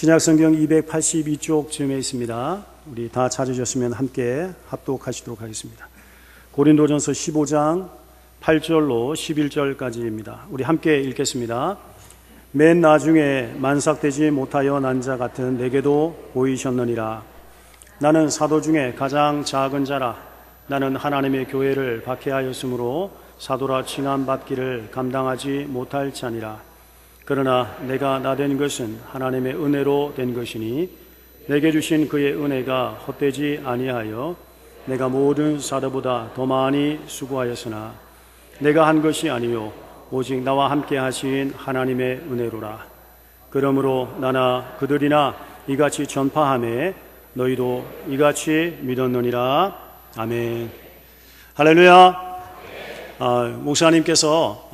신약성경 282쪽쯤에 있습니다. 우리 다 찾으셨으면 함께 합독하시도록 하겠습니다. 고린도전서 15장 8절로 11절까지입니다. 우리 함께 읽겠습니다. 맨 나중에 만삭되지 못하여 난 자 같은 내게도 보이셨느니라. 나는 사도 중에 가장 작은 자라. 나는 하나님의 교회를 박해하였으므로 사도라 칭함받기를 감당하지 못할 자니라. 그러나 내가 나 된 것은 하나님의 은혜로 된 것이니 내게 주신 그의 은혜가 헛되지 아니하여 내가 모든 사도보다 더 많이 수고하였으나 내가 한 것이 아니요 오직 나와 함께 하신 하나님의 은혜로라. 그러므로 나나 그들이나 이같이 전파하매 너희도 이같이 믿었느니라. 아멘. 할렐루야. 목사님께서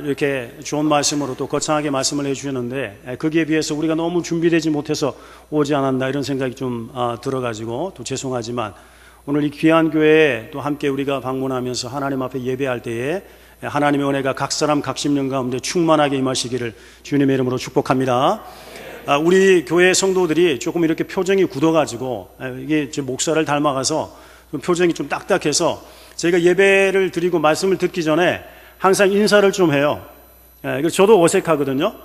이렇게 좋은 말씀으로 또 거창하게 말씀을 해주셨는데 거기에 비해서 우리가 너무 준비되지 못해서 오지 않았나 이런 생각이 좀 들어가지고 또 죄송하지만 오늘 이 귀한 교회에 또 함께 우리가 방문하면서 하나님 앞에 예배할 때에 하나님의 은혜가 각 사람 각 심령 가운데 충만하게 임하시기를 주님의 이름으로 축복합니다. 우리 교회 성도들이 조금 이렇게 표정이 굳어가지고 이게 제 목사를 닮아가서 표정이 좀 딱딱해서 저희가 예배를 드리고 말씀을 듣기 전에 항상 인사를 좀 해요. 저도 어색하거든요.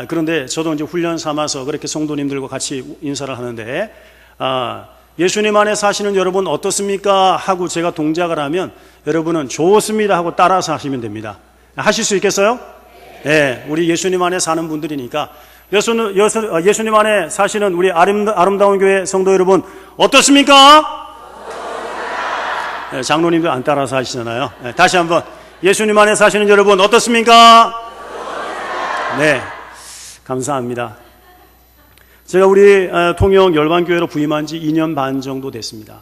그런데 저도 이제 훈련 삼아서 그렇게 성도님들과 같이 인사를 하는데, 예수님 안에 사시는 여러분 어떻습니까? 하고 제가 동작을 하면 여러분은 좋습니다 하고 따라서 하시면 됩니다. 하실 수 있겠어요? 네, 우리 예수님 안에 사는 분들이니까 예수님 안에 사시는 우리 아름다운 교회 성도 여러분 어떻습니까? 장로님도 안 따라서 하시잖아요. 다시 한번 예수님 안에 사시는 여러분 어떻습니까? 네, 감사합니다. 제가 우리 통영 열반교회로 부임한 지 2년 반 정도 됐습니다.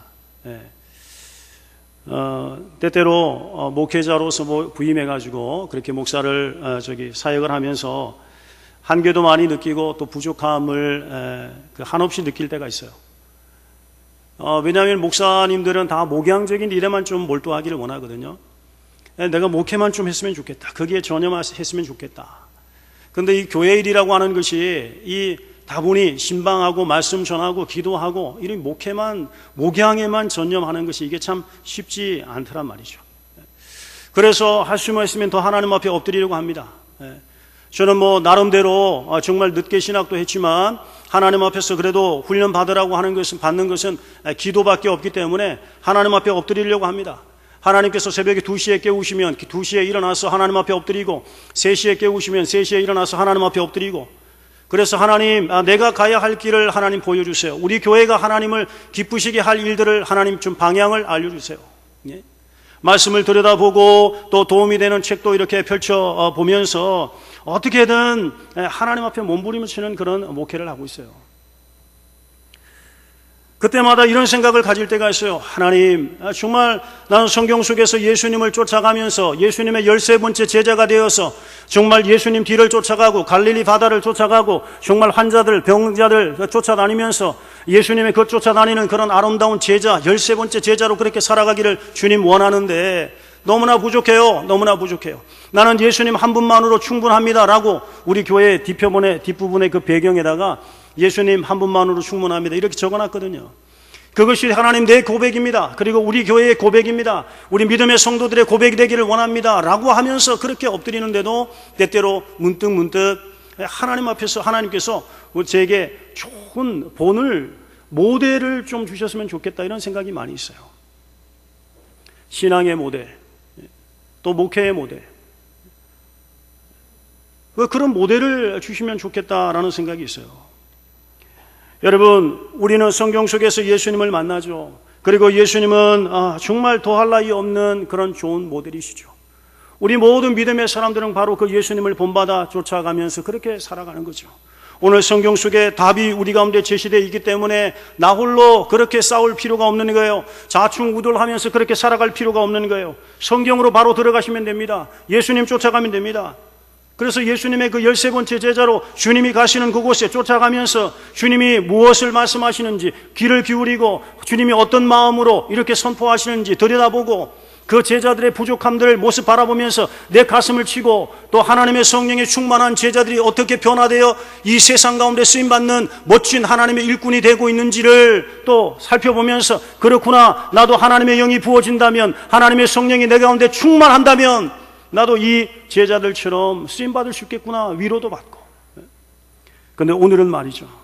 때때로 목회자로서 부임해가지고 그렇게 목사를 사역을 하면서 한계도 많이 느끼고 또 부족함을 한없이 느낄 때가 있어요. 왜냐하면 목사님들은 다 목양적인 일에만 좀 몰두하기를 원하거든요. 내가 목회만 좀 했으면 좋겠다. 거기에 전념했으면 좋겠다. 그런데 이 교회 일이라고 하는 것이 이 다분히 신방하고 말씀 전하고 기도하고 이런 목양에만 전념하는 것이 이게 참 쉽지 않더란 말이죠. 그래서 할 수만 있으면 더 하나님 앞에 엎드리려고 합니다. 저는 나름대로 정말 늦게 신학도 했지만 하나님 앞에서 그래도 훈련 받으라고 받는 것은 기도밖에 없기 때문에 하나님 앞에 엎드리려고 합니다. 하나님께서 새벽에 2시에 깨우시면 2시에 일어나서 하나님 앞에 엎드리고 3시에 깨우시면 3시에 일어나서 하나님 앞에 엎드리고, 그래서 하나님, 내가 가야 할 길을 하나님 보여주세요. 우리 교회가 하나님을 기쁘시게 할 일들을 하나님 좀 방향을 알려주세요. 예? 말씀을 들여다보고 또 도움이 되는 책도 이렇게 펼쳐보면서 어떻게든 하나님 앞에 몸부림치는 그런 목회를 하고 있어요. 그때마다 이런 생각을 가질 때가 있어요. 하나님, 정말 나는 성경 속에서 예수님을 쫓아가면서 예수님의 13번째 제자가 되어서 정말 예수님 뒤를 쫓아가고 갈릴리 바다를 쫓아가고 정말 환자들, 병자들 쫓아다니면서 예수님의 그 쫓아다니는 그런 아름다운 제자, 13번째 제자로 그렇게 살아가기를 주님 원하는데 너무나 부족해요. 너무나 부족해요. 나는 예수님 한 분만으로 충분합니다 라고 우리 교회 뒷부분의 그 배경에다가 예수님 한 분만으로 충분합니다 이렇게 적어놨거든요. 그것이 하나님 내 고백입니다. 그리고 우리 교회의 고백입니다. 우리 믿음의 성도들의 고백이 되기를 원합니다 라고 하면서 그렇게 엎드리는데도 때때로 문득 하나님 앞에서 하나님께서 제게 좋은 모델을 좀 주셨으면 좋겠다 이런 생각이 많이 있어요. 신앙의 모델, 또 목회의 모델, 그런 모델을 주시면 좋겠다라는 생각이 있어요. 여러분, 우리는 성경 속에서 예수님을 만나죠. 그리고 예수님은 정말 더할 나위 없는 그런 좋은 모델이시죠. 우리 모든 믿음의 사람들은 바로 그 예수님을 본받아 쫓아가면서 그렇게 살아가는 거죠. 오늘 성경 속에 답이 우리 가운데 제시되어 있기 때문에 나 홀로 그렇게 싸울 필요가 없는 거예요. 좌충우돌하면서 그렇게 살아갈 필요가 없는 거예요. 성경으로 바로 들어가시면 됩니다. 예수님 쫓아가면 됩니다. 그래서 예수님의 그 13번째 제자로 주님이 가시는 그곳에 쫓아가면서 주님이 무엇을 말씀하시는지 귀를 기울이고 주님이 어떤 마음으로 이렇게 선포하시는지 들여다보고 그 제자들의 부족함들을 모습 바라보면서 내 가슴을 치고 또 하나님의 성령에 충만한 제자들이 어떻게 변화되어 이 세상 가운데 쓰임받는 멋진 하나님의 일꾼이 되고 있는지를 또 살펴보면서 그렇구나, 나도 하나님의 영이 부어진다면, 하나님의 성령이 내 가운데 충만한다면 나도 이 제자들처럼 쓰임받을 수 있겠구나, 위로도 받고. 그런데 오늘은 말이죠,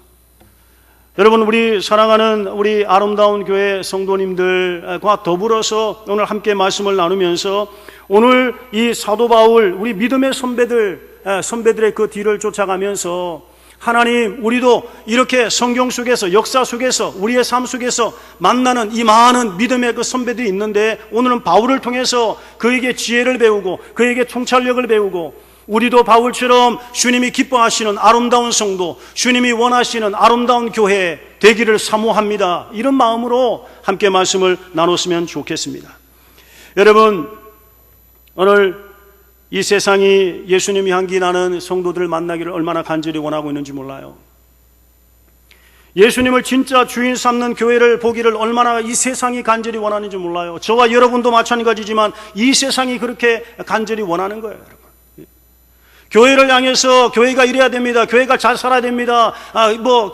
여러분, 우리 사랑하는 우리 아름다운 교회 성도님들과 더불어서 오늘 함께 말씀을 나누면서 오늘 이 사도 바울, 우리 믿음의 선배들의 그 뒤를 쫓아가면서 하나님, 우리도 이렇게 성경 속에서, 역사 속에서, 우리의 삶 속에서 만나는 이 많은 믿음의 그 선배들이 있는데 오늘은 바울을 통해서 그에게 지혜를 배우고 그에게 통찰력을 배우고 우리도 바울처럼 주님이 기뻐하시는 아름다운 성도, 주님이 원하시는 아름다운 교회 되기를 사모합니다. 이런 마음으로 함께 말씀을 나눴으면 좋겠습니다. 여러분, 오늘 이 세상이 예수님이 향기 나는 성도들을 만나기를 얼마나 간절히 원하고 있는지 몰라요. 예수님을 진짜 주인 삼는 교회를 보기를 얼마나 이 세상이 간절히 원하는지 몰라요. 저와 여러분도 마찬가지지만 이 세상이 그렇게 간절히 원하는 거예요, 여러분. 교회를 향해서 교회가 이래야 됩니다, 교회가 잘 살아야 됩니다,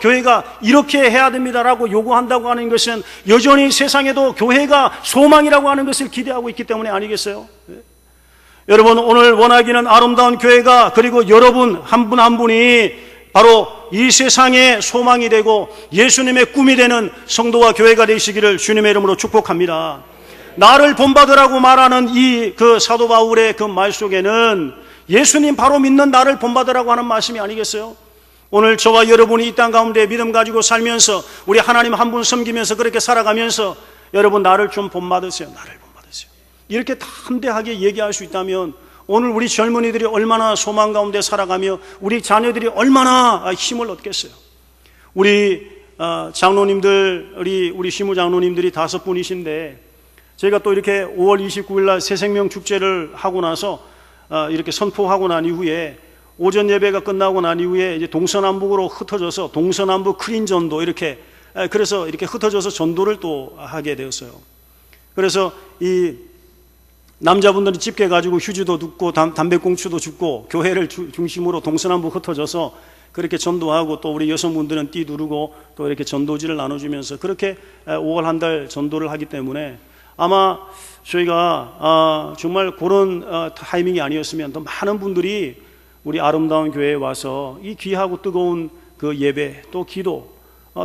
교회가 이렇게 해야 됩니다라고 요구한다고 하는 것은 여전히 세상에도 교회가 소망이라고 하는 것을 기대하고 있기 때문에 아니겠어요? 여러분, 오늘 원하기는 아름다운 교회가, 그리고 여러분 한 분 한 분이 바로 이 세상의 소망이 되고 예수님의 꿈이 되는 성도와 교회가 되시기를 주님의 이름으로 축복합니다. 나를 본받으라고 말하는 이 그 사도 바울의 그 말 속에는 예수님 바로 믿는 나를 본받으라고 하는 말씀이 아니겠어요? 오늘 저와 여러분이 이 땅 가운데 믿음 가지고 살면서 우리 하나님 한 분 섬기면서 그렇게 살아가면서 여러분, 나를 좀 본받으세요, 나를 본받으세요, 이렇게 담대하게 얘기할 수 있다면 오늘 우리 젊은이들이 얼마나 소망 가운데 살아가며 우리 자녀들이 얼마나 힘을 얻겠어요. 우리 장로님들, 우리 시무 장로님들이 5분이신데 저희가 또 이렇게 5월 29일 날 새생명 축제를 하고 나서 이렇게 선포하고 난 이후에 오전 예배가 끝나고 난 이후에 이제 동서남북으로 흩어져서 동서남북 크린 전도, 이렇게 그래서 이렇게 흩어져서 전도를 또 하게 되었어요. 그래서 이 남자분들은 집게 가지고 휴지도 줍고 담배꽁초도 줍고 교회를 중심으로 동서남북 흩어져서 그렇게 전도하고, 또 우리 여성분들은 띠 두르고 또 이렇게 전도지를 나눠주면서 그렇게 5월 한 달 전도를 하기 때문에 아마 저희가 정말 그런 타이밍이 아니었으면 더 많은 분들이 우리 아름다운 교회에 와서 이 귀하고 뜨거운 그 예배, 또 기도,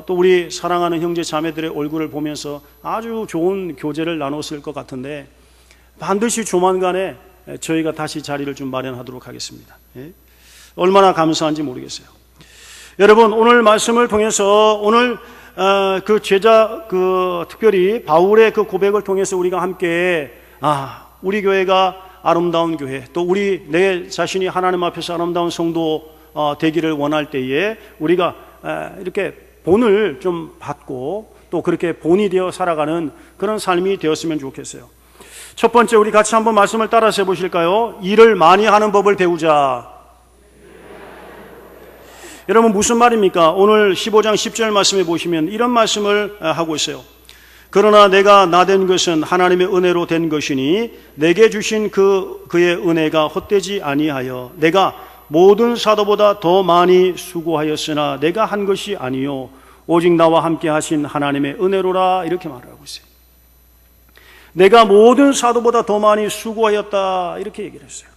또 우리 사랑하는 형제 자매들의 얼굴을 보면서 아주 좋은 교제를 나눴을 것 같은데 반드시 조만간에 저희가 다시 자리를 좀 마련하도록 하겠습니다. 얼마나 감사한지 모르겠어요. 여러분, 오늘 말씀을 통해서 오늘 특별히 바울의 그 고백을 통해서 우리가 함께 우리 교회가 아름다운 교회, 또 내 자신이 하나님 앞에서 아름다운 성도 되기를 원할 때에 우리가 이렇게 본을 좀 받고 또 그렇게 본이 되어 살아가는 그런 삶이 되었으면 좋겠어요. 첫 번째, 우리 같이 한번 말씀을 따라서 해보실까요? 일을 많이 하는 법을 배우자. 여러분, 무슨 말입니까? 오늘 15장 10절 말씀에 보시면 이런 말씀을 하고 있어요. 그러나 내가 나된 것은 하나님의 은혜로 된 것이니 내게 주신 그의 은혜가 헛되지 아니하여 내가 모든 사도보다 더 많이 수고하였으나 내가 한 것이 아니요 오직 나와 함께 하신 하나님의 은혜로라, 이렇게 말하고 있어요. 내가 모든 사도보다 더 많이 수고하였다, 이렇게 얘기를 했어요.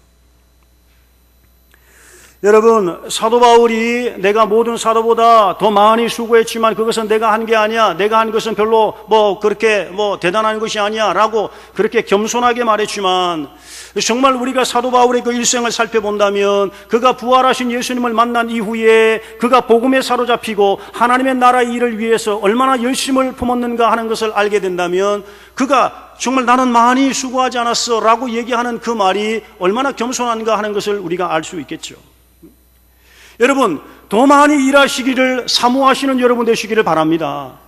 여러분, 사도 바울이 내가 모든 사도보다 더 많이 수고했지만 그것은 내가 한 게 아니야, 내가 한 것은 별로 그렇게 대단한 것이 아니야 라고 그렇게 겸손하게 말했지만, 정말 우리가 사도 바울의 그 일생을 살펴본다면 그가 부활하신 예수님을 만난 이후에 그가 복음에 사로잡히고 하나님의 나라의 일을 위해서 얼마나 열심을 품었는가 하는 것을 알게 된다면 그가 정말 나는 많이 수고하지 않았어 라고 얘기하는 그 말이 얼마나 겸손한가 하는 것을 우리가 알 수 있겠죠. 여러분, 더 많이 일하시기를 사모하시는 여러분 되시기를 바랍니다.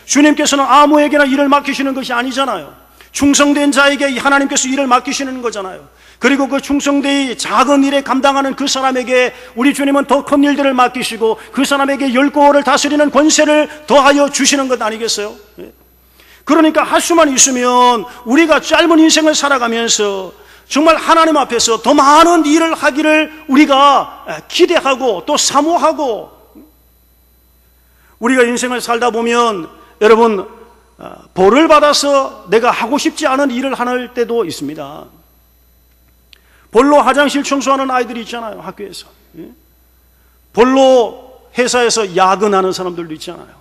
주님께서는 아무에게나 일을 맡기시는 것이 아니잖아요. 충성된 자에게 하나님께서 일을 맡기시는 거잖아요. 그리고 그 충성되이 작은 일에 감당하는 그 사람에게 우리 주님은 더 큰 일들을 맡기시고 그 사람에게 10고을을 다스리는 권세를 더하여 주시는 것 아니겠어요? 그러니까 할 수만 있으면 우리가 짧은 인생을 살아가면서 정말 하나님 앞에서 더 많은 일을 하기를 우리가 기대하고 또 사모하고, 우리가 인생을 살다 보면 여러분 벌을 받아서 내가 하고 싶지 않은 일을 할 때도 있습니다. 벌로 화장실 청소하는 아이들이 있잖아요, 학교에서. 벌로 회사에서 야근하는 사람들도 있잖아요.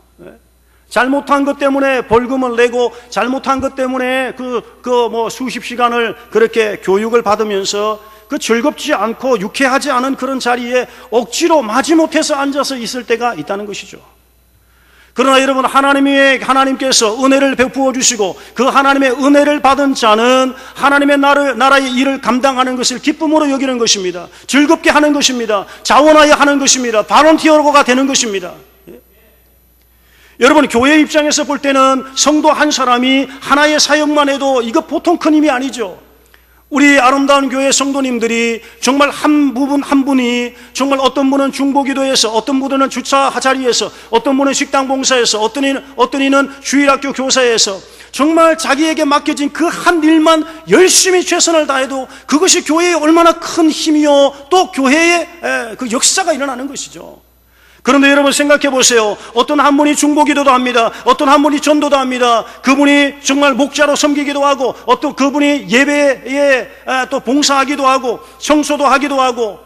잘못한 것 때문에 벌금을 내고 잘못한 것 때문에 수십 시간을 그렇게 교육을 받으면서 그 즐겁지 않고 유쾌하지 않은 그런 자리에 억지로 마지못해서 앉아서 있을 때가 있다는 것이죠. 그러나 여러분, 하나님께서 은혜를 베푸어 주시고 그 하나님의 은혜를 받은 자는 하나님의 나라의 일을 감당하는 것을 기쁨으로 여기는 것입니다. 즐겁게 하는 것입니다. 자원하여 하는 것입니다. 발런티어가 되는 것입니다. 여러분, 교회 입장에서 볼 때는 성도 한 사람이 하나의 사역만 해도 이거 보통 큰 힘이 아니죠. 우리 아름다운 교회 성도님들이 정말 한 분이 정말 어떤 분은 중보기도에서, 어떤 분은 주차 자리에서, 어떤 분은 식당 봉사에서, 어떤 이는 주일학교 교사에서 정말 자기에게 맡겨진 그 한 일만 열심히 최선을 다해도 그것이 교회에 얼마나 큰 힘이요 또 교회의 그 역사가 일어나는 것이죠. 그런데 여러분 생각해 보세요. 어떤 한 분이 중보기도도 합니다. 어떤 한 분이 전도도 합니다. 그분이 정말 목자로 섬기기도 하고, 어떤 그분이 예배에 또 봉사하기도 하고 청소도 하기도 하고,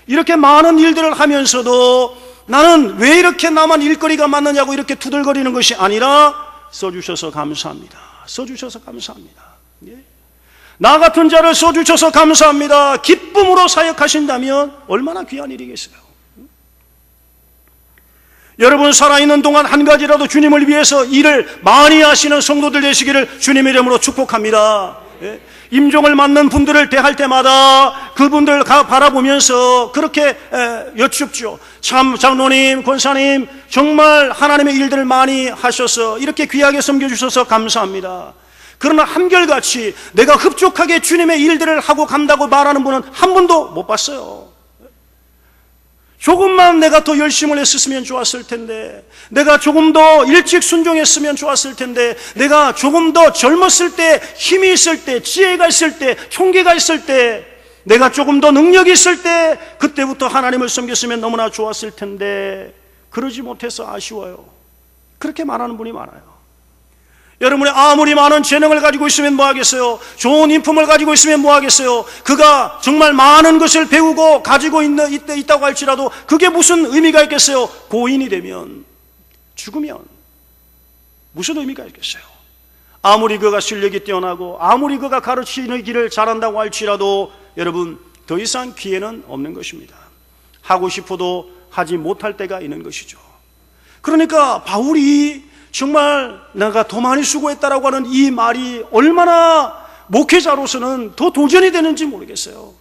이렇게 많은 일들을 하면서도 나는 왜 이렇게 나만 일거리가 많느냐고 이렇게 투덜거리는 것이 아니라 써주셔서 감사합니다. 써주셔서 감사합니다. 나 같은 자를 써주셔서 감사합니다. 기쁨으로 사역하신다면 얼마나 귀한 일이겠어요. 여러분, 살아있는 동안 한 가지라도 주님을 위해서 일을 많이 하시는 성도들 되시기를 주님의 이름으로 축복합니다. 임종을 맞는 분들을 대할 때마다 그분들 바라보면서 그렇게 여쭙죠. 참 장로님, 권사님 정말 하나님의 일들을 많이 하셔서 이렇게 귀하게 섬겨주셔서 감사합니다. 그러나 한결같이 내가 흡족하게 주님의 일들을 하고 간다고 말하는 분은 한 분도 못 봤어요. 조금만 내가 더 열심을 했었으면 좋았을 텐데, 내가 조금 더 일찍 순종했으면 좋았을 텐데, 내가 조금 더 젊었을 때, 힘이 있을 때, 지혜가 있을 때, 총기가 있을 때, 내가 조금 더 능력이 있을 때 그때부터 하나님을 섬겼으면 너무나 좋았을 텐데 그러지 못해서 아쉬워요. 그렇게 말하는 분이 많아요. 여러분이 아무리 많은 재능을 가지고 있으면 뭐 하겠어요? 좋은 인품을 가지고 있으면 뭐 하겠어요? 그가 정말 많은 것을 배우고 가지고 있다고 할지라도 그게 무슨 의미가 있겠어요? 고인이 되면, 죽으면 무슨 의미가 있겠어요? 아무리 그가 실력이 뛰어나고 아무리 그가 가르치는 길을 잘한다고 할지라도 여러분 더 이상 기회는 없는 것입니다. 하고 싶어도 하지 못할 때가 있는 것이죠. 그러니까 바울이 정말 내가 더 많이 수고했다라고 하는 이 말이 얼마나 목회자로서는 더 도전이 되는지 모르겠어요.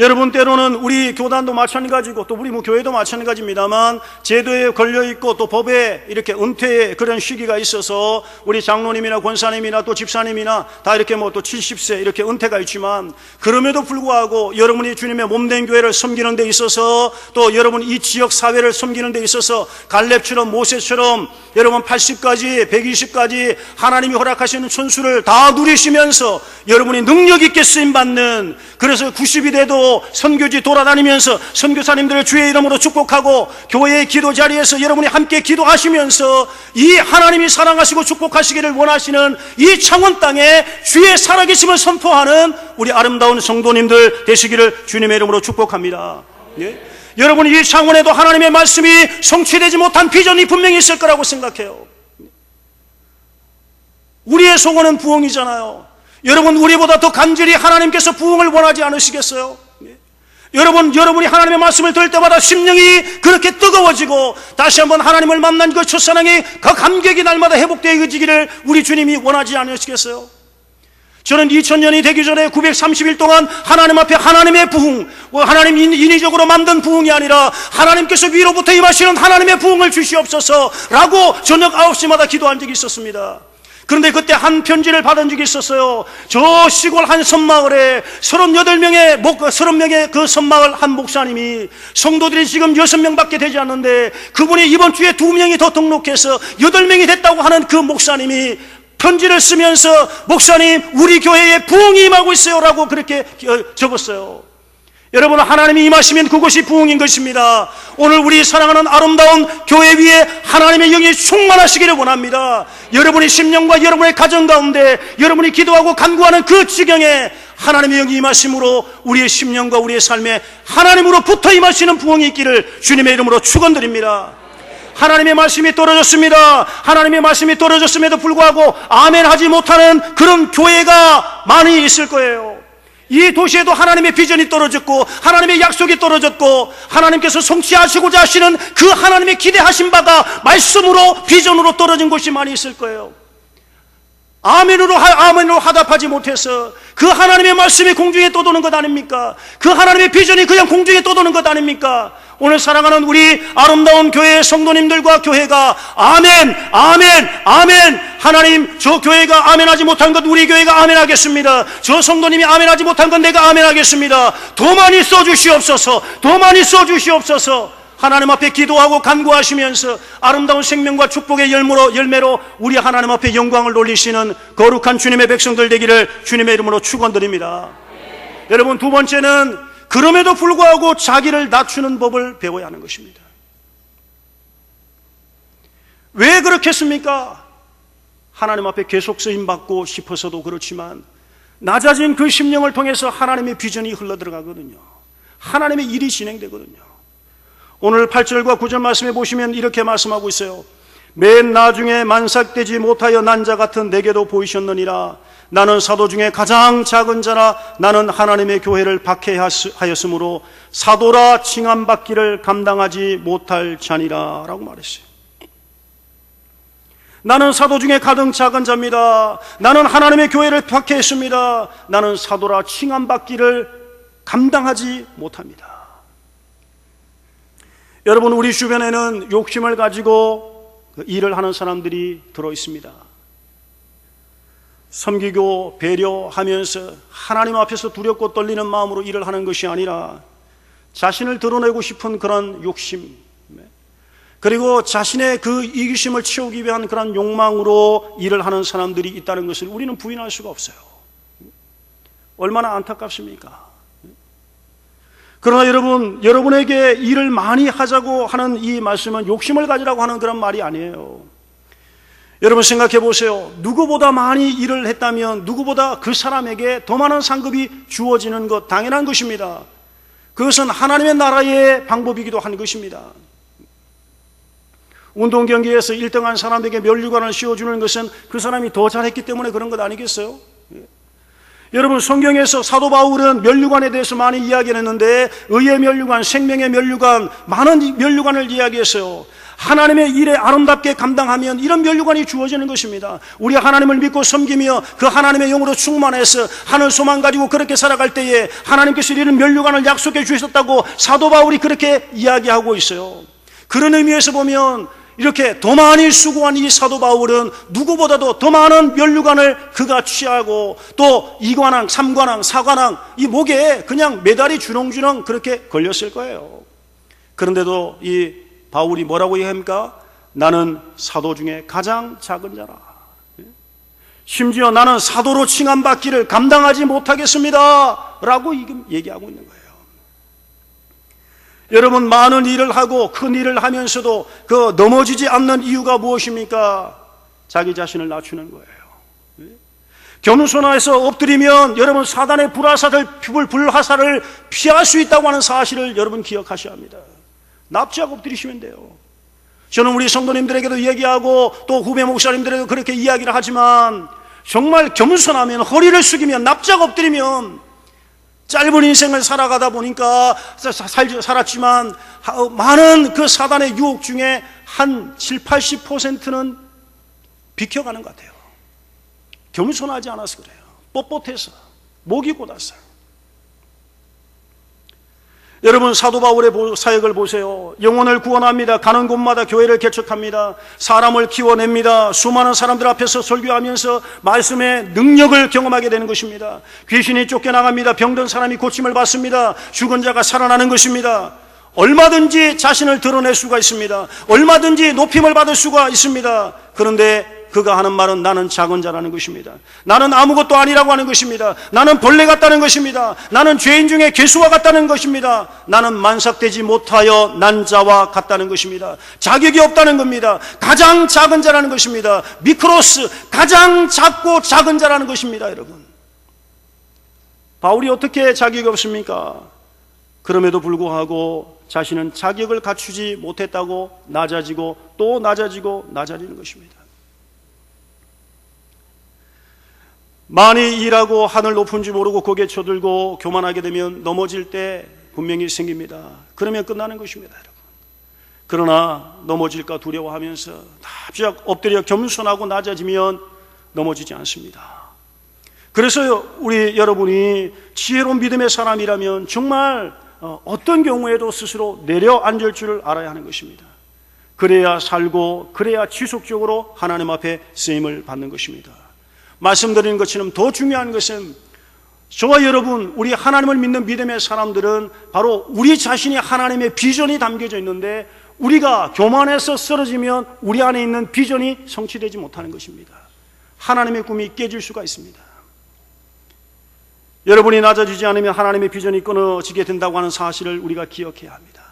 여러분, 때로는 우리 교단도 마찬가지고 또 우리 교회도 마찬가지입니다만 제도에 걸려있고 또 법에 이렇게 은퇴의 그런 시기가 있어서 우리 장로님이나 권사님이나 또 집사님이나 다 이렇게 뭐 또 70세 이렇게 은퇴가 있지만 그럼에도 불구하고 여러분이 주님의 몸된 교회를 섬기는 데 있어서 또 여러분 이 지역 사회를 섬기는 데 있어서 갈렙처럼 모세처럼 여러분 80까지 120까지 하나님이 허락하시는 천수를 다 누리시면서 여러분이 능력 있게 쓰임받는, 그래서 90이 돼도 선교지 돌아다니면서 선교사님들을 주의 이름으로 축복하고 교회의 기도 자리에서 여러분이 함께 기도하시면서 이 하나님이 사랑하시고 축복하시기를 원하시는 이 창원 땅에 주의 살아계심을 선포하는 우리 아름다운 성도님들 되시기를 주님의 이름으로 축복합니다. 예? 여러분, 이 창원에도 하나님의 말씀이 성취되지 못한 비전이 분명히 있을 거라고 생각해요. 우리의 소원은 부흥이잖아요. 여러분, 우리보다 더 간절히 하나님께서 부흥을 원하지 않으시겠어요? 여러분이 하나님의 말씀을 들을 때마다 심령이 그렇게 뜨거워지고 다시 한번 하나님을 만난 그 첫사랑이 그 감격이 날마다 회복되어지기를 우리 주님이 원하지 않으시겠어요? 저는 2000년이 되기 전에 930일 동안 하나님 앞에 하나님의 부흥, 하나님 인위적으로 만든 부흥이 아니라 하나님께서 위로부터 임하시는 하나님의 부흥을 주시옵소서 라고 저녁 9시마다 기도한 적이 있었습니다. 그런데 그때 한 편지를 받은 적이 있었어요. 저 시골 한 섬마을에 38명의 그 섬마을 한 목사님이, 성도들이 지금 6명밖에 되지 않는데 그분이 이번 주에 2명이 더 등록해서 8명이 됐다고 하는 그 목사님이 편지를 쓰면서, 목사님, 우리 교회에 부흥이 임하고 있어요 라고 그렇게 적었어요. 여러분, 하나님이 임하시면 그것이 부흥인 것입니다. 오늘 우리 사랑하는 아름다운 교회 위에 하나님의 영이 충만하시기를 원합니다. 여러분의 심령과 여러분의 가정 가운데 여러분이 기도하고 간구하는 그 지경에 하나님의 영이 임하심으로 우리의 심령과 우리의 삶에 하나님으로 붙어 임하시는 부흥이 있기를 주님의 이름으로 축원드립니다. 하나님의 말씀이 떨어졌습니다. 하나님의 말씀이 떨어졌음에도 불구하고 아멘 하지 못하는 그런 교회가 많이 있을 거예요. 이 도시에도 하나님의 비전이 떨어졌고 하나님의 약속이 떨어졌고 하나님께서 성취하시고자 하시는 그 하나님의 기대하신 바가 말씀으로 비전으로 떨어진 곳이 많이 있을 거예요. 아멘으로 화답하지 못해서 그 하나님의 말씀이 공중에 떠도는 것 아닙니까? 그 하나님의 비전이 그냥 공중에 떠도는 것 아닙니까? 오늘 사랑하는 우리 아름다운 교회의 성도님들과 교회가 아멘, 아멘, 아멘, 하나님, 저 교회가 아멘하지 못한 것 우리 교회가 아멘하겠습니다. 저 성도님이 아멘하지 못한 것 내가 아멘하겠습니다. 더 많이 써주시옵소서, 더 많이 써주시옵소서. 하나님 앞에 기도하고 간구하시면서 아름다운 생명과 축복의 열매로 우리 하나님 앞에 영광을 돌리시는 거룩한 주님의 백성들 되기를 주님의 이름으로 축원드립니다. 여러분, 두 번째는 그럼에도 불구하고 자기를 낮추는 법을 배워야 하는 것입니다. 왜 그렇겠습니까? 하나님 앞에 계속 쓰임받고 싶어서도 그렇지만 낮아진 그 심령을 통해서 하나님의 비전이 흘러들어가거든요. 하나님의 일이 진행되거든요. 오늘 8절과 9절 말씀에 보시면 이렇게 말씀하고 있어요. 맨 나중에 만삭되지 못하여 난 자 같은 내게도 보이셨느니라. 나는 사도 중에 가장 작은 자라. 나는 하나님의 교회를 박해하였으므로 사도라 칭함받기를 감당하지 못할 자니라 라고 말했어요. 나는 사도 중에 가장 작은 자입니다. 나는 하나님의 교회를 박해했습니다. 나는 사도라 칭함받기를 감당하지 못합니다. 여러분, 우리 주변에는 욕심을 가지고 일을 하는 사람들이 들어 있습니다. 섬기고 배려하면서 하나님 앞에서 두렵고 떨리는 마음으로 일을 하는 것이 아니라 자신을 드러내고 싶은 그런 욕심, 그리고 자신의 그 이기심을 채우기 위한 그런 욕망으로 일을 하는 사람들이 있다는 것을 우리는 부인할 수가 없어요. 얼마나 안타깝습니까? 그러나 여러분에게 일을 많이 하자고 하는 이 말씀은 욕심을 가지라고 하는 그런 말이 아니에요. 여러분 생각해 보세요. 누구보다 많이 일을 했다면 누구보다 그 사람에게 더 많은 상급이 주어지는 것 당연한 것입니다. 그것은 하나님의 나라의 방법이기도 한 것입니다. 운동 경기에서 1등한 사람에게 면류관을 씌워주는 것은 그 사람이 더 잘했기 때문에 그런 것 아니겠어요? 여러분, 성경에서 사도 바울은 면류관에 대해서 많이 이야기를 했는데 의의 면류관, 생명의 면류관, 많은 면류관을 이야기했어요. 하나님의 일에 아름답게 감당하면 이런 면류관이 주어지는 것입니다. 우리 하나님을 믿고 섬기며 그 하나님의 영으로 충만해서 하늘 소망 가지고 그렇게 살아갈 때에 하나님께서 이런 면류관을 약속해 주셨다고 사도 바울이 그렇게 이야기하고 있어요. 그런 의미에서 보면 이렇게 더 많이 수고한 이 사도 바울은 누구보다도 더 많은 면류관을 그가 취하고 또 2관왕, 3관왕, 4관왕 이 목에 그냥 메달이 주렁주렁 그렇게 걸렸을 거예요. 그런데도 이 바울이 뭐라고 얘기합니까? 나는 사도 중에 가장 작은 자라. 심지어 나는 사도로 칭함받기를 감당하지 못하겠습니다 라고 얘기하고 있는 거예요. 여러분, 많은 일을 하고 큰 일을 하면서도 그 넘어지지 않는 이유가 무엇입니까? 자기 자신을 낮추는 거예요. 겸손해서 엎드리면 여러분 사단의 불화살을 피할 수 있다고 하는 사실을 여러분 기억하셔야 합니다. 납작 엎드리시면 돼요. 저는 우리 성도님들에게도 얘기하고 또 후배 목사님들에게도 그렇게 이야기를 하지만 정말 겸손하면, 허리를 숙이면, 납작 엎드리면 짧은 인생을 살아가다 보니까 살았지만 많은 그 사단의 유혹 중에 한 7, 80%는 비켜가는 것 같아요. 겸손하지 않아서 그래요. 뻣뻣해서, 목이 곧았어요. 여러분, 사도 바울의 사역을 보세요. 영혼을 구원합니다. 가는 곳마다 교회를 개척합니다. 사람을 키워냅니다. 수많은 사람들 앞에서 설교하면서 말씀의 능력을 경험하게 되는 것입니다. 귀신이 쫓겨나갑니다. 병든 사람이 고침을 받습니다. 죽은 자가 살아나는 것입니다. 얼마든지 자신을 드러낼 수가 있습니다. 얼마든지 높임을 받을 수가 있습니다. 그런데 그가 하는 말은 나는 작은 자라는 것입니다. 나는 아무것도 아니라고 하는 것입니다. 나는 벌레 같다는 것입니다. 나는 죄인 중에 괴수와 같다는 것입니다. 나는 만삭되지 못하여 난 자와 같다는 것입니다. 자격이 없다는 겁니다. 가장 작은 자라는 것입니다. 미크로스, 가장 작고 작은 자라는 것입니다. 여러분, 바울이 어떻게 자격이 없습니까? 그럼에도 불구하고 자신은 자격을 갖추지 못했다고 낮아지고 또 낮아지고 낮아지는 것입니다. 많이 일하고 하늘 높은 줄 모르고 고개 쳐들고 교만하게 되면 넘어질 때 분명히 생깁니다. 그러면 끝나는 것입니다, 여러분. 그러나 넘어질까 두려워하면서 납작 엎드려 겸손하고 낮아지면 넘어지지 않습니다. 그래서 우리 여러분이 지혜로운 믿음의 사람이라면 정말 어떤 경우에도 스스로 내려앉을 줄을 알아야 하는 것입니다. 그래야 살고 그래야 지속적으로 하나님 앞에 쓰임을 받는 것입니다. 말씀드리는 것처럼 더 중요한 것은 저와 여러분, 우리 하나님을 믿는 믿음의 사람들은 바로 우리 자신이 하나님의 비전이 담겨져 있는데 우리가 교만해서 쓰러지면 우리 안에 있는 비전이 성취되지 못하는 것입니다. 하나님의 꿈이 깨질 수가 있습니다. 여러분이 낮아지지 않으면 하나님의 비전이 끊어지게 된다고 하는 사실을 우리가 기억해야 합니다.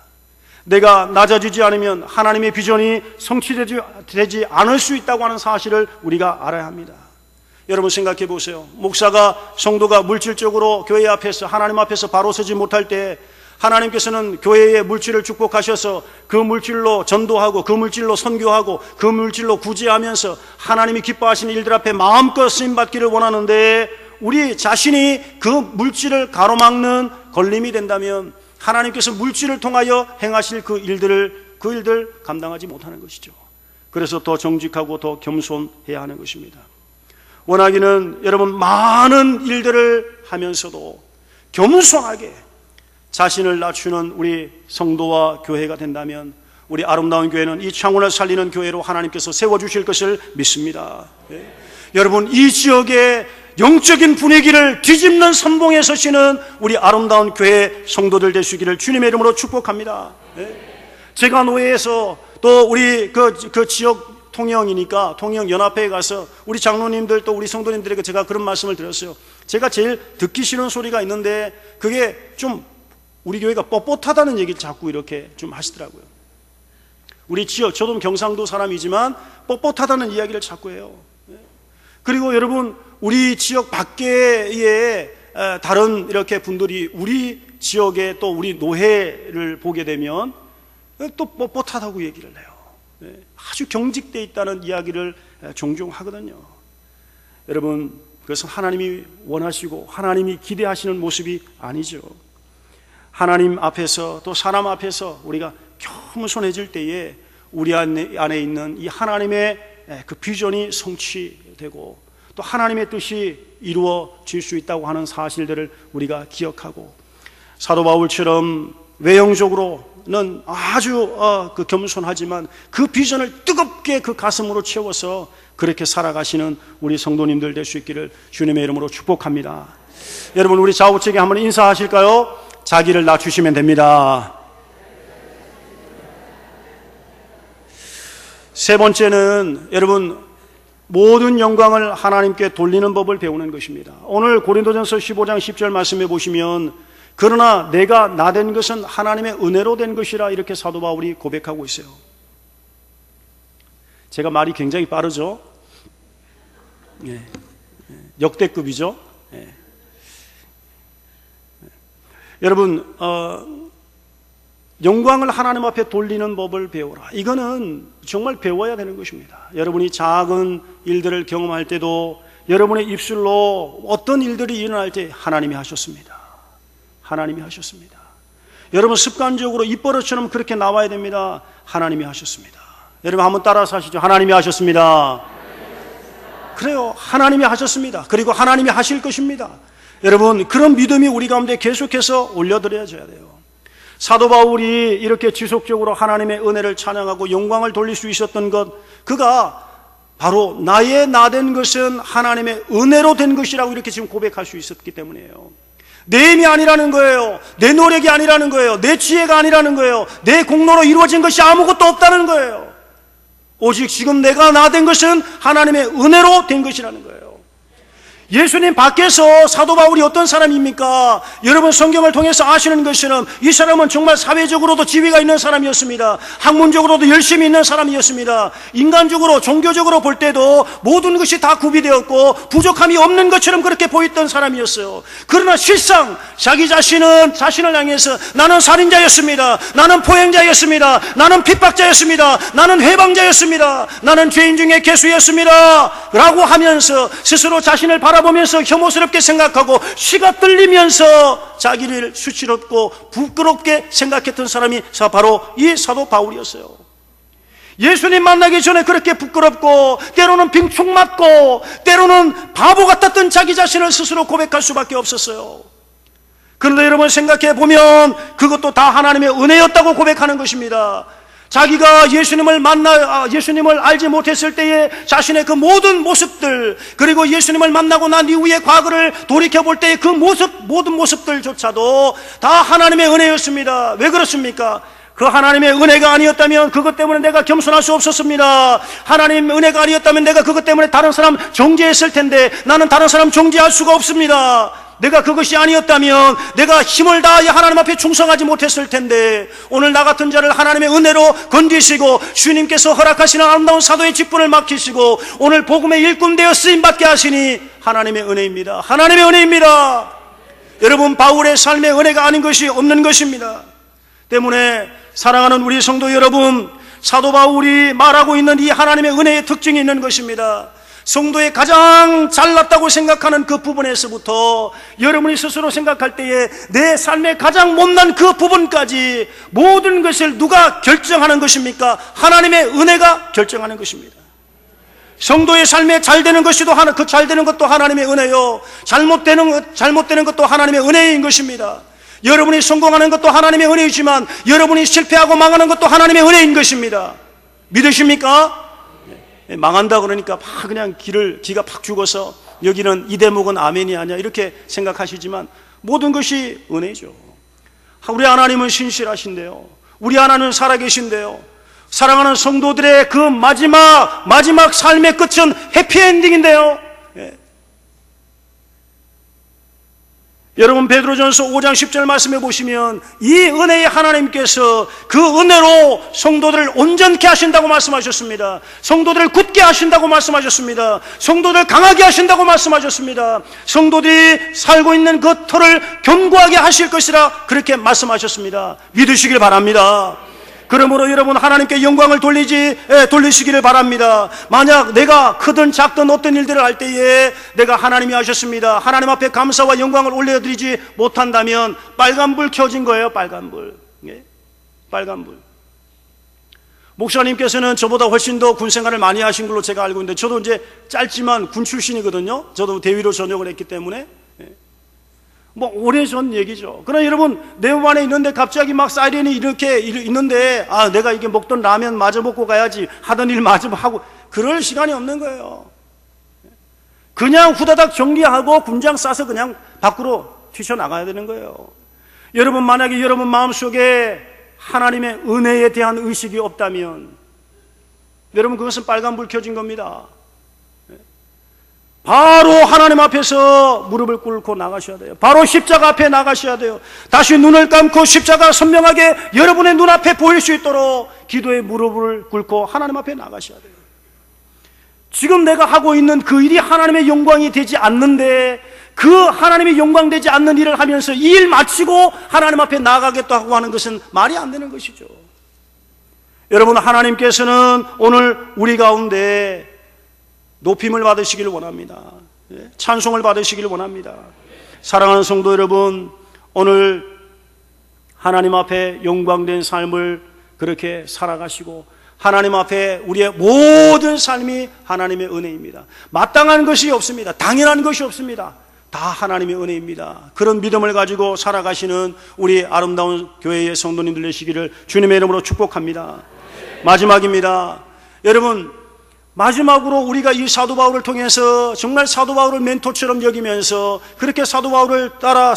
내가 낮아지지 않으면 하나님의 비전이 성취되지 않을 수 있다고 하는 사실을 우리가 알아야 합니다. 여러분, 생각해 보세요. 목사가, 성도가 물질적으로 교회 앞에서, 하나님 앞에서 바로 서지 못할 때 하나님께서는 교회의 물질을 축복하셔서 그 물질로 전도하고 그 물질로 선교하고 그 물질로 구제하면서 하나님이 기뻐하시는 일들 앞에 마음껏 쓰임받기를 원하는데 우리 자신이 그 물질을 가로막는 걸림이 된다면 하나님께서 물질을 통하여 행하실 그 일들 감당하지 못하는 것이죠. 그래서 더 정직하고 더 겸손해야 하는 것입니다. 원하기는 여러분, 많은 일들을 하면서도 겸손하게 자신을 낮추는 우리 성도와 교회가 된다면 우리 아름다운 교회는 이 창원을 살리는 교회로 하나님께서 세워주실 것을 믿습니다. 네. 여러분, 이 지역의 영적인 분위기를 뒤집는 선봉에 서시는 우리 아름다운 교회 성도들 되시기를 주님의 이름으로 축복합니다. 네. 제가 노예에서 또 우리 그 지역 통영이니까 통영연합회에 가서 우리 장로님들 또 우리 성도님들에게 제가 그런 말씀을 드렸어요. 제가 제일 듣기 싫은 소리가 있는데 그게 좀 우리 교회가 뻣뻣하다는 얘기를 자꾸 이렇게 좀 하시더라고요. 우리 지역, 저도 경상도 사람이지만 뻣뻣하다는 이야기를 자꾸 해요. 그리고 여러분, 우리 지역 밖에 다른 이렇게 분들이 우리 지역에 또 우리 노회를 보게 되면 또 뻣뻣하다고 얘기를 해요. 아주 경직되어 있다는 이야기를 종종 하거든요. 여러분, 그것은 하나님이 원하시고 하나님이 기대하시는 모습이 아니죠. 하나님 앞에서 또 사람 앞에서 우리가 겸손해질 때에 우리 안에 있는 이 하나님의 그 비전이 성취되고 또 하나님의 뜻이 이루어질 수 있다고 하는 사실들을 우리가 기억하고, 사도 바울처럼 외형적으로는 아주 그 겸손하지만 그 비전을 뜨겁게 그 가슴으로 채워서 그렇게 살아가시는 우리 성도님들 될 수 있기를 주님의 이름으로 축복합니다. 여러분, 우리 좌우측에 한번 인사하실까요? 자기를 낮추시면 됩니다. 세 번째는 여러분, 모든 영광을 하나님께 돌리는 법을 배우는 것입니다. 오늘 고린도전서 15장 10절 말씀해 보시면, 그러나 내가 나된 것은 하나님의 은혜로 된 것이라, 이렇게 사도 바울이 고백하고 있어요. 제가 말이 굉장히 빠르죠? 역대급이죠? 여러분, 영광을 하나님 앞에 돌리는 법을 배워라. 이거는 정말 배워야 되는 것입니다. 여러분이 작은 일들을 경험할 때도 여러분의 입술로 어떤 일들이 일어날 때 하나님이 하셨습니다. 하나님이 하셨습니다. 여러분, 습관적으로 입버릇처럼 그렇게 나와야 됩니다. 하나님이 하셨습니다. 여러분, 한번 따라서 하시죠. 하나님이 하셨습니다. 그래요, 하나님이 하셨습니다. 그리고 하나님이 하실 것입니다. 여러분, 그런 믿음이 우리 가운데 계속해서 올려드려져야 돼요. 사도 바울이 이렇게 지속적으로 하나님의 은혜를 찬양하고 영광을 돌릴 수 있었던 것, 그가 바로 나의 나 된 것은 하나님의 은혜로 된 것이라고 이렇게 지금 고백할 수 있었기 때문이에요. 내 힘이 아니라는 거예요. 내 노력이 아니라는 거예요. 내 지혜가 아니라는 거예요. 내 공로로 이루어진 것이 아무것도 없다는 거예요. 오직 지금 내가 나 된 것은 하나님의 은혜로 된 것이라는 거예요. 예수님 밖에서 사도 바울이 어떤 사람입니까? 여러분 성경을 통해서 아시는 것처럼 이 사람은 정말 사회적으로도 지위가 있는 사람이었습니다. 학문적으로도 열심히 있는 사람이었습니다. 인간적으로 종교적으로 볼 때도 모든 것이 다 구비되었고 부족함이 없는 것처럼 그렇게 보였던 사람이었어요. 그러나 실상 자기 자신을 향해서 나는 살인자였습니다. 나는 포행자였습니다. 나는 핍박자였습니다. 나는 회방자였습니다. 나는 죄인 중에 괴수였습니다 라고 하면서 스스로 자신을 바라보면서 혐오스럽게 생각하고 시가 떨리면서 자기를 수치롭고 부끄럽게 생각했던 사람이 바로 이 사도 바울이었어요. 예수님 만나기 전에 그렇게 부끄럽고 때로는 빙충맞고 때로는 바보 같았던 자기 자신을 스스로 고백할 수밖에 없었어요. 그런데 여러분 생각해 보면 그것도 다 하나님의 은혜였다고 고백하는 것입니다. 자기가 예수님을 알지 못했을 때에 자신의 그 모든 모습들, 그리고 예수님을 만나고 난 이후의 과거를 돌이켜볼 때의 그 모든 모습들조차도 다 하나님의 은혜였습니다. 왜 그렇습니까? 그 하나님의 은혜가 아니었다면 그것 때문에 내가 겸손할 수 없었습니다. 하나님의 은혜가 아니었다면 내가 그것 때문에 다른 사람 정죄했을 텐데 나는 다른 사람 정죄할 수가 없습니다. 내가 그것이 아니었다면 내가 힘을 다하여 하나님 앞에 충성하지 못했을 텐데 오늘 나 같은 자를 하나님의 은혜로 건지시고 주님께서 허락하시는 아름다운 사도의 직분을 맡기시고 오늘 복음의 일꾼 되어 쓰임받게 하시니 하나님의 은혜입니다. 하나님의 은혜입니다. 여러분 바울의 삶의 은혜가 아닌 것이 없는 것입니다. 때문에 사랑하는 우리 성도 여러분, 사도 바울이 말하고 있는 이 하나님의 은혜의 특징이 있는 것입니다. 성도의 가장 잘났다고 생각하는 그 부분에서부터 여러분이 스스로 생각할 때에 내 삶의 가장 못난 그 부분까지 모든 것을 누가 결정하는 것입니까? 하나님의 은혜가 결정하는 것입니다. 성도의 삶에 잘되는 것이도 그 잘되는 것도 하나님의 은혜요, 잘못되는 것도 하나님의 은혜인 것입니다. 여러분이 성공하는 것도 하나님의 은혜이지만 여러분이 실패하고 망하는 것도 하나님의 은혜인 것입니다. 믿으십니까? 망한다 그러니까 막 그냥 기가 팍 죽어서 여기는 이 대목은 아멘이 아니야 이렇게 생각하시지만 모든 것이 은혜죠. 우리 하나님은 신실하신데요, 우리 하나님은 살아계신데요, 사랑하는 성도들의 그 마지막 삶의 끝은 해피엔딩인데요. 여러분 베드로전서 5장 10절 말씀해 보시면 이 은혜의 하나님께서 그 은혜로 성도들을 온전케 하신다고 말씀하셨습니다. 성도들을 굳게 하신다고 말씀하셨습니다. 성도들을 강하게 하신다고 말씀하셨습니다. 성도들이 살고 있는 그 터를 견고하게 하실 것이라 그렇게 말씀하셨습니다. 믿으시길 바랍니다. 그러므로 여러분 하나님께 영광을 돌리시기를 바랍니다. 만약 내가 크든 작든 어떤 일들을 할 때에 내가 하나님이 하셨습니다, 하나님 앞에 감사와 영광을 올려드리지 못한다면 빨간불 켜진 거예요. 빨간불. 빨간불. 목사님께서는 저보다 훨씬 더 군 생활을 많이 하신 걸로 제가 알고 있는데 저도 이제 짧지만 군 출신이거든요. 저도 대위로 전역을 했기 때문에 오래전 얘기죠. 그러나 여러분 내 몸 안에 있는데 갑자기 막 사이렌이 이렇게 있는데 내가 이게 먹던 라면 마저 먹고 가야지, 하던 일 마저 하고 그럴 시간이 없는 거예요. 그냥 후다닥 정리하고 군장 싸서 그냥 밖으로 튀쳐나가야 되는 거예요. 여러분 만약에 여러분 마음속에 하나님의 은혜에 대한 의식이 없다면 여러분 그것은 빨간불 켜진 겁니다. 바로 하나님 앞에서 무릎을 꿇고 나가셔야 돼요. 바로 십자가 앞에 나가셔야 돼요. 다시 눈을 감고 십자가 선명하게 여러분의 눈앞에 보일 수 있도록 기도의 무릎을 꿇고 하나님 앞에 나가셔야 돼요. 지금 내가 하고 있는 그 일이 하나님의 영광이 되지 않는데 그 하나님의 영광 되지 않는 일을 하면서 이 일 마치고 하나님 앞에 나가겠다고 하는 것은 말이 안 되는 것이죠. 여러분 하나님께서는 오늘 우리 가운데 높임을 받으시기를 원합니다. 찬송을 받으시기를 원합니다. 사랑하는 성도 여러분, 오늘 하나님 앞에 영광된 삶을 그렇게 살아가시고 하나님 앞에 우리의 모든 삶이 하나님의 은혜입니다. 마땅한 것이 없습니다. 당연한 것이 없습니다. 다 하나님의 은혜입니다. 그런 믿음을 가지고 살아가시는 우리 아름다운 교회의 성도님들 되시기를 주님의 이름으로 축복합니다. 마지막입니다. 여러분, 마지막으로 우리가 이 사도 바울을 통해서 정말 사도 바울을 멘토처럼 여기면서 그렇게 사도 바울을 따라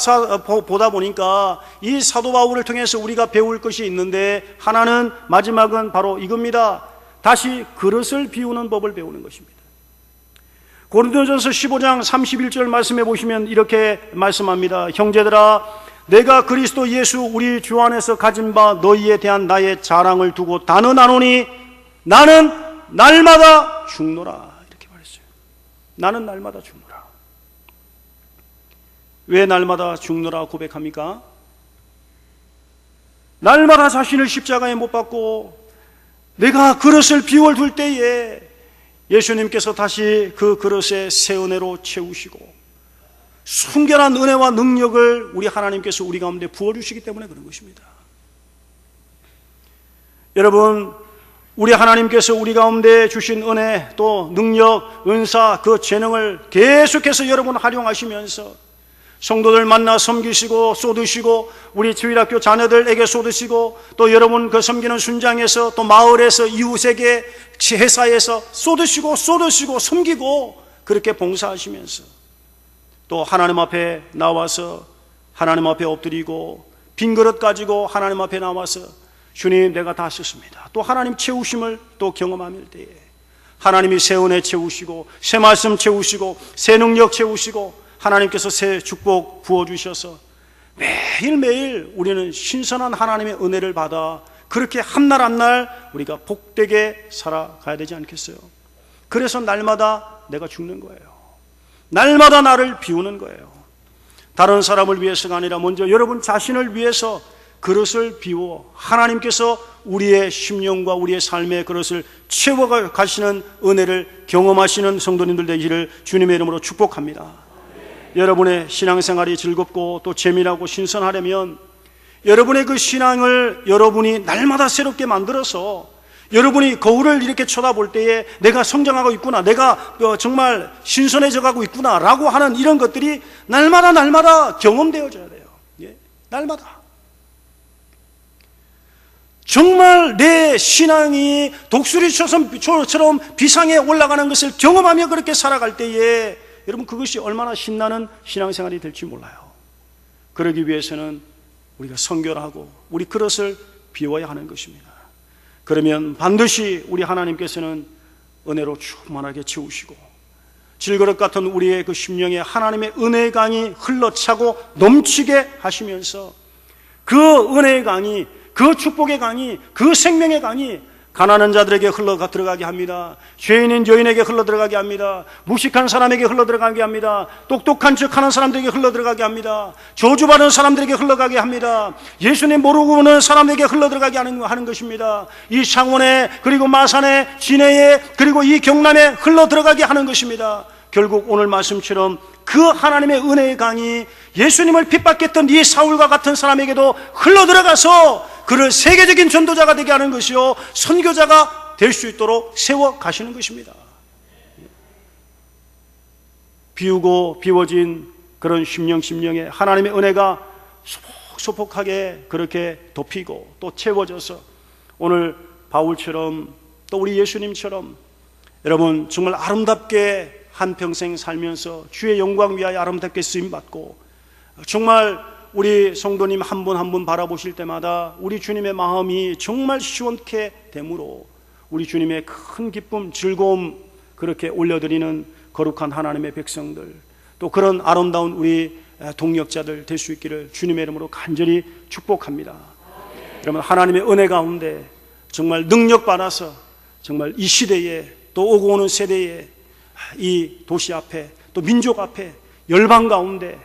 보다 보니까 이 사도 바울을 통해서 우리가 배울 것이 있는데, 하나는, 마지막은 바로 이겁니다. 다시 그릇을 비우는 법을 배우는 것입니다. 고린도전서 15장 31절 말씀해 보시면 이렇게 말씀합니다. 형제들아, 내가 그리스도 예수 우리 주 안에서 가진 바 너희에 대한 나의 자랑을 두고 단언하노니 나는 날마다 죽노라. 이렇게 말했어요. 나는 날마다 죽노라. 왜 날마다 죽노라 고백합니까? 날마다 자신을 십자가에 못 박고 내가 그릇을 비워둘 때에 예수님께서 다시 그 그릇에 새 은혜로 채우시고 순결한 은혜와 능력을 우리 하나님께서 우리 가운데 부어주시기 때문에 그런 것입니다. 여러분, 우리 하나님께서 우리 가운데 주신 은혜, 또 능력, 은사, 그 재능을 계속해서 여러분 활용하시면서 성도들 만나 섬기시고 쏟으시고, 우리 주일학교 자녀들에게 쏟으시고, 또 여러분 그 섬기는 순장에서, 또 마을에서, 이웃에게, 회사에서 쏟으시고 섬기고, 그렇게 봉사하시면서 또 하나님 앞에 나와서 하나님 앞에 엎드리고 빈 그릇 가지고 하나님 앞에 나와서 주님, 내가 다 썼습니다. 또 하나님 채우심을 또 경험할 때에 하나님이 새 은혜 채우시고 새 말씀 채우시고 새 능력 채우시고 하나님께서 새 축복 부어주셔서 매일매일 우리는 신선한 하나님의 은혜를 받아 그렇게 한 날 한 날 우리가 복되게 살아가야 되지 않겠어요? 그래서 날마다 내가 죽는 거예요. 날마다 나를 비우는 거예요. 다른 사람을 위해서가 아니라 먼저 여러분 자신을 위해서 그릇을 비워 하나님께서 우리의 심령과 우리의 삶의 그릇을 채워가시는 은혜를 경험하시는 성도님들 되기를 주님의 이름으로 축복합니다. 여러분의 신앙생활이 즐겁고 또 재미나고 신선하려면 여러분의 그 신앙을 여러분이 날마다 새롭게 만들어서 여러분이 거울을 이렇게 쳐다볼 때에 내가 성장하고 있구나, 내가 정말 신선해져 가고 있구나 라고 하는 이런 것들이 날마다 경험되어져야 돼요. 예, 날마다. 정말 내 신앙이 독수리처럼 비상에 올라가는 것을 경험하며 그렇게 살아갈 때에 여러분 그것이 얼마나 신나는 신앙생활이 될지 몰라요. 그러기 위해서는 우리가 성결하고 우리 그릇을 비워야 하는 것입니다. 그러면 반드시 우리 하나님께서는 은혜로 충만하게 채우시고 질그릇 같은 우리의 그 심령에 하나님의 은혜의 강이 흘러차고 넘치게 하시면서 그 은혜의 강이, 그 축복의 강이, 그 생명의 강이 가난한 자들에게 흘러 들어가게 합니다. 죄인인 여인에게 흘러 들어가게 합니다. 무식한 사람에게 흘러 들어가게 합니다. 똑똑한 척하는 사람들에게 흘러 들어가게 합니다. 저주받은 사람들에게 흘러가게 합니다. 예수님 모르고는 사람에게 흘러 들어가게 하는 것입니다. 이 창원에, 그리고 마산에, 진해에, 그리고 이 경남에 흘러 들어가게 하는 것입니다. 결국 오늘 말씀처럼 그 하나님의 은혜의 강이 예수님을 핍박했던 이 사울과 같은 사람에게도 흘러 들어가서 그를 세계적인 전도자가 되게 하는 것이요, 선교자가 될 수 있도록 세워 가시는 것입니다. 비우고 비워진 그런 심령에 하나님의 은혜가 소폭소폭하게 그렇게 덮이고 또 채워져서 오늘 바울처럼 또 우리 예수님처럼 여러분 정말 아름답게 한평생 살면서 주의 영광 위하여 아름답게 쓰임받고 정말 우리 성도님 한 분 한 분 바라보실 때마다 우리 주님의 마음이 정말 시원케 되므로 우리 주님의 큰 기쁨, 즐거움 그렇게 올려드리는 거룩한 하나님의 백성들, 또 그런 아름다운 우리 동역자들 될 수 있기를 주님의 이름으로 간절히 축복합니다. 여러분 하나님의 은혜 가운데 정말 능력 받아서 정말 이 시대에 또 오고 오는 세대에 이 도시 앞에 또 민족 앞에 열방 가운데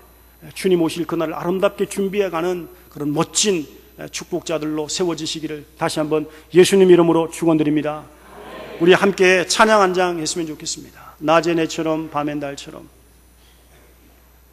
주님 오실 그날을 아름답게 준비해가는 그런 멋진 축복자들로 세워지시기를 다시 한번 예수님 이름으로 축원드립니다. 우리 함께 찬양 한 장 했으면 좋겠습니다. 낮의 내처럼 밤의 달처럼.